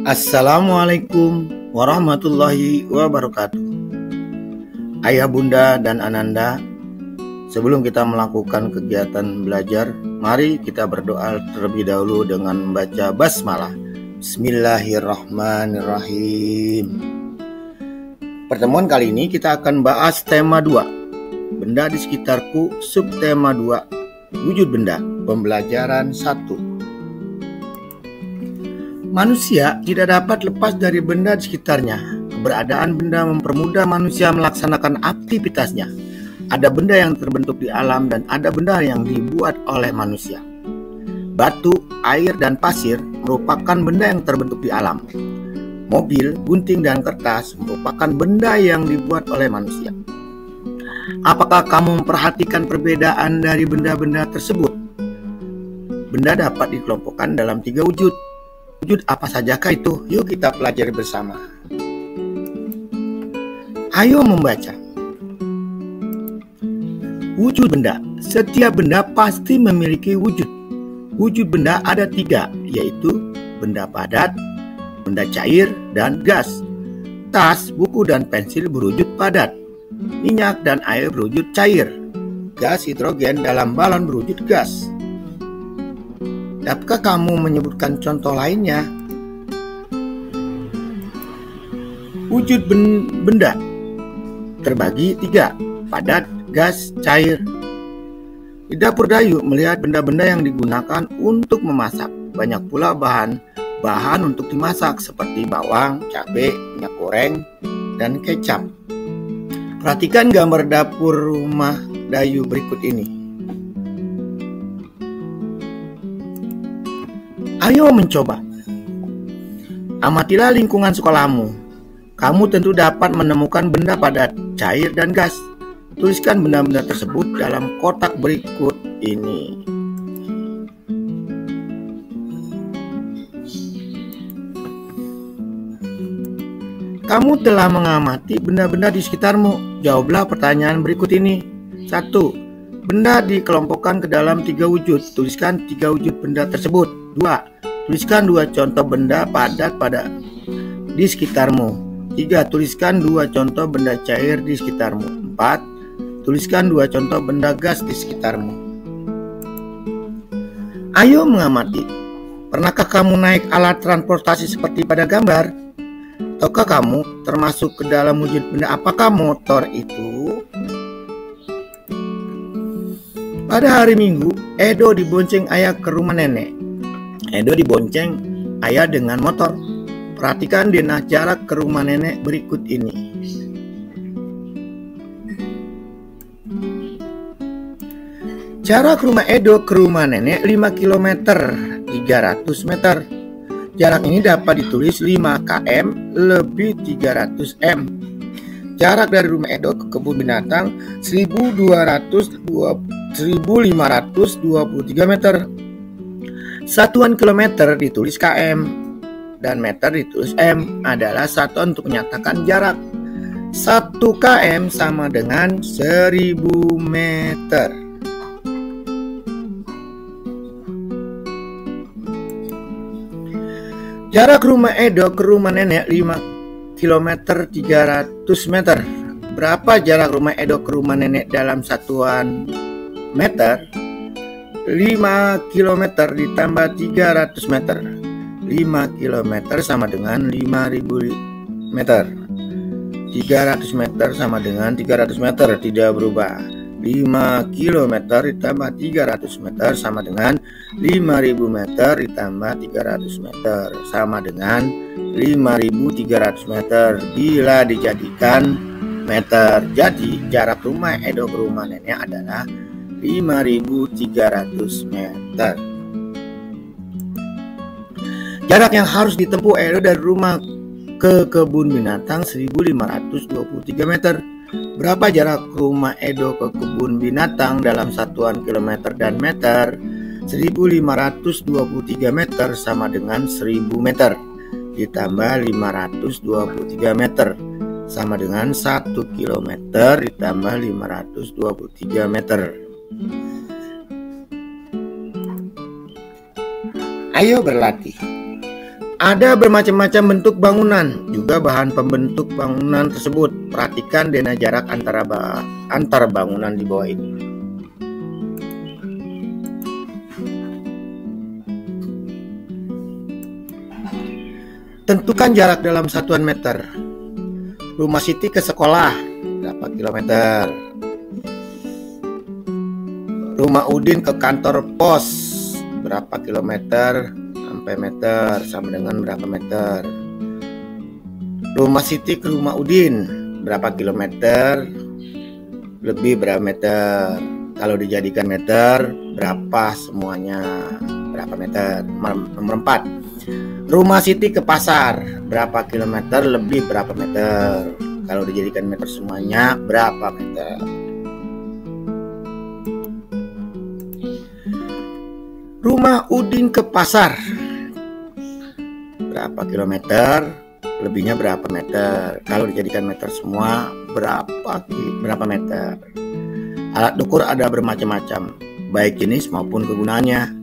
Assalamualaikum warahmatullahi wabarakatuh. Ayah, bunda, dan ananda, sebelum kita melakukan kegiatan belajar, mari kita berdoa terlebih dahulu dengan membaca basmalah. Bismillahirrahmanirrahim. Pertemuan kali ini kita akan bahas tema 2, benda di sekitarku, subtema 2, wujud benda, pembelajaran 1. Manusia tidak dapat lepas dari benda di sekitarnya. Keberadaan benda mempermudah manusia melaksanakan aktivitasnya. Ada benda yang terbentuk di alam dan ada benda yang dibuat oleh manusia. Batu, air, dan pasir merupakan benda yang terbentuk di alam. Mobil, gunting, dan kertas merupakan benda yang dibuat oleh manusia. Apakah kamu memperhatikan perbedaan dari benda-benda tersebut? Benda dapat dikelompokkan dalam 3 wujud. Wujud apa sajakah itu? Yuk kita pelajari bersama. Ayo membaca. Wujud benda. Setiap benda pasti memiliki wujud. Wujud benda ada 3, yaitu benda padat, benda cair, dan gas. Tas, buku, dan pensil berwujud padat. Minyak dan air berwujud cair. Gas hidrogen dalam balon berwujud gas. Dapatkah kamu menyebutkan contoh lainnya? Wujud benda terbagi 3, padat, gas, cair. Di dapur Dayu melihat benda-benda yang digunakan untuk memasak. Banyak pula bahan untuk dimasak seperti bawang, cabai, minyak goreng, dan kecap. Perhatikan gambar dapur rumah Dayu berikut ini. Ayo mencoba. Amatilah lingkungan sekolahmu. Kamu tentu dapat menemukan benda padat, cair, dan gas. Tuliskan benda-benda tersebut dalam kotak berikut ini. Kamu telah mengamati benda-benda di sekitarmu. Jawablah pertanyaan berikut ini. 1. Benda dikelompokkan ke dalam 3 wujud. Tuliskan 3 wujud benda tersebut. 2. Tuliskan 2 contoh benda padat di sekitarmu. 3. Tuliskan 2 contoh benda cair di sekitarmu. 4. Tuliskan 2 contoh benda gas di sekitarmu. Ayo mengamati. Pernahkah kamu naik alat transportasi seperti pada gambar? Ataukah kamu termasuk ke dalam wujud benda? Apakah motor itu? Pada hari Minggu, Edo dibonceng ayah ke rumah nenek. Edo dibonceng ayah dengan motor. Perhatikan denah jarak ke rumah nenek berikut ini. Jarak rumah Edo ke rumah nenek 5 km 300 meter. Jarak ini dapat ditulis 5 km lebih 300 m. Jarak dari rumah Edo ke kebun binatang 1523 meter. Satuan kilometer ditulis km dan meter ditulis m adalah satuan untuk menyatakan jarak. 1 km sama dengan 1000 meter. Jarak rumah Edo ke rumah nenek 5 km 300 meter. Berapa jarak rumah Edo ke rumah nenek dalam satuan meter? 5 km ditambah 300 meter. 5 km sama dengan 5000 meter. 300 meter sama dengan 300 meter, tidak berubah. 5 km ditambah 300 meter sama dengan 5000 meter ditambah 300 meter sama dengan 5300 meter bila dijadikan meter. Jadi jarak rumah Edo ke rumah nenek adalah 5300 meter. Jarak yang harus ditempuh Edo dari rumah ke kebun binatang 1523 meter. Berapa jarak rumah Edo ke kebun binatang dalam satuan kilometer dan meter? 1523 meter sama dengan 1000 meter ditambah 523 meter sama dengan 1 kilometer ditambah 523 meter. Ayo berlatih. Ada bermacam-macam bentuk bangunan, juga bahan pembentuk bangunan tersebut. Perhatikan dan jarak antar bangunan di bawah ini. Tentukan jarak dalam satuan meter. Rumah Siti ke sekolah berapa kilometer? Rumah Udin ke kantor pos berapa kilometer? Sampai meter sama dengan berapa meter? Rumah Siti ke rumah Udin berapa kilometer? Lebih berapa meter? Kalau dijadikan meter, berapa semuanya? Berapa meter? Nomor 4. Rumah Siti ke pasar berapa kilometer? Lebih berapa meter? Kalau dijadikan meter semuanya, berapa meter? Rumah Udin ke pasar berapa kilometer? Lebihnya berapa meter? Kalau dijadikan meter semua, berapa meter? Alat ukur ada bermacam-macam, baik jenis maupun kegunaannya.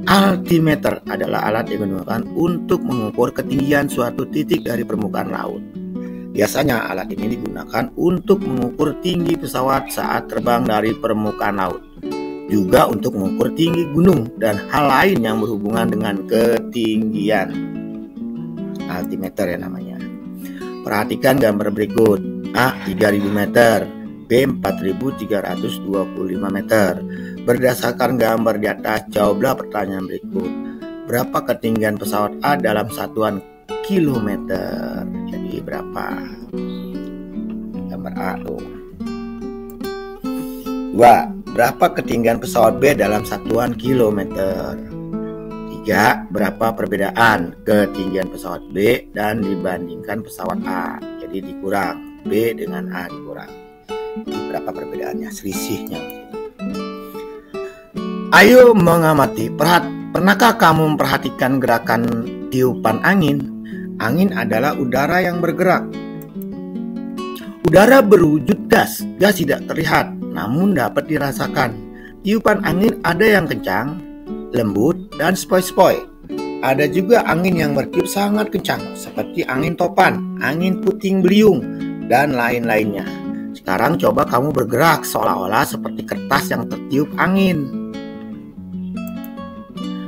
Altimeter adalah alat yang digunakan untuk mengukur ketinggian suatu titik dari permukaan laut. Biasanya alat ini digunakan untuk mengukur tinggi pesawat saat terbang dari permukaan laut, juga untuk mengukur tinggi gunung dan hal lain yang berhubungan dengan ketinggian. Altimeter ya namanya. Perhatikan gambar berikut. A. 3000 meter, B. 4325 meter. Berdasarkan gambar di atas, jawablah pertanyaan berikut. Berapa ketinggian pesawat A dalam satuan kilometer? Jadi berapa? Gambar A tuh. 2. Berapa ketinggian pesawat B dalam satuan kilometer? 3. Berapa perbedaan ketinggian pesawat B dan dibandingkan pesawat A? Jadi dikurang, B dengan A dikurang. Jadi berapa perbedaannya, selisihnya? Ayo mengamati. Pernahkah kamu memperhatikan gerakan tiupan angin? Angin adalah udara yang bergerak. Udara berwujud gas. Gas tidak terlihat, namun dapat dirasakan. Tiupan angin ada yang kencang, lembut, dan sepoi-sepoi. Ada juga angin yang bertiup sangat kencang, seperti angin topan, angin puting beliung, dan lain-lainnya. Sekarang coba kamu bergerak seolah-olah seperti kertas yang tertiup angin.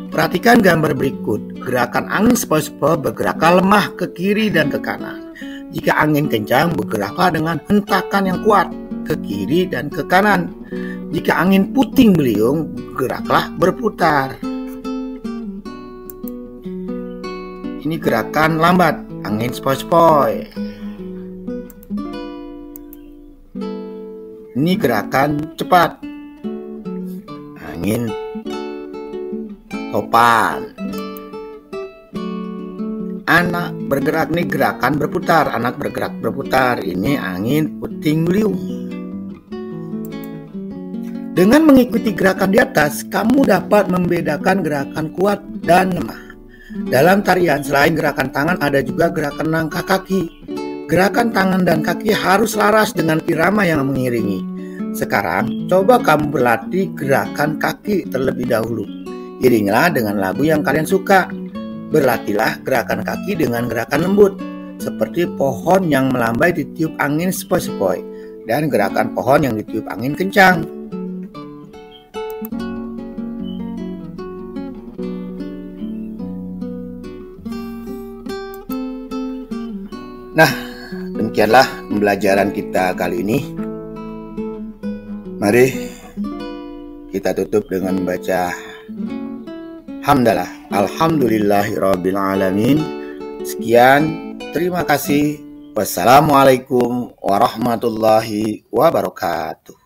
Perhatikan gambar berikut. Gerakan angin sepoi-sepoi bergeraklah lemah ke kiri dan ke kanan. Jika angin kencang, bergeraklah dengan hentakan yang kuat ke kiri dan ke kanan. Jika angin puting beliung, geraklah berputar. Ini gerakan lambat, angin sepoi-sepoi. Ini gerakan cepat, angin topan. Anak bergerak, ini gerakan berputar, anak bergerak berputar. Ini angin puting beliung. Dengan mengikuti gerakan di atas, kamu dapat membedakan gerakan kuat dan lemah. Dalam tarian, selain gerakan tangan, ada juga gerakan langkah kaki. Gerakan tangan dan kaki harus laras dengan irama yang mengiringi. Sekarang, coba kamu berlatih gerakan kaki terlebih dahulu. Iringilah dengan lagu yang kalian suka. Berlatihlah gerakan kaki dengan gerakan lembut, seperti pohon yang melambai ditiup angin sepoi-sepoi, dan gerakan pohon yang ditiup angin kencang. Nah, demikianlah pembelajaran kita kali ini. Mari kita tutup dengan membaca hamdalah. Alhamdulillahirabbil alamin. Sekian, terima kasih. Wassalamualaikum warahmatullahi wabarakatuh.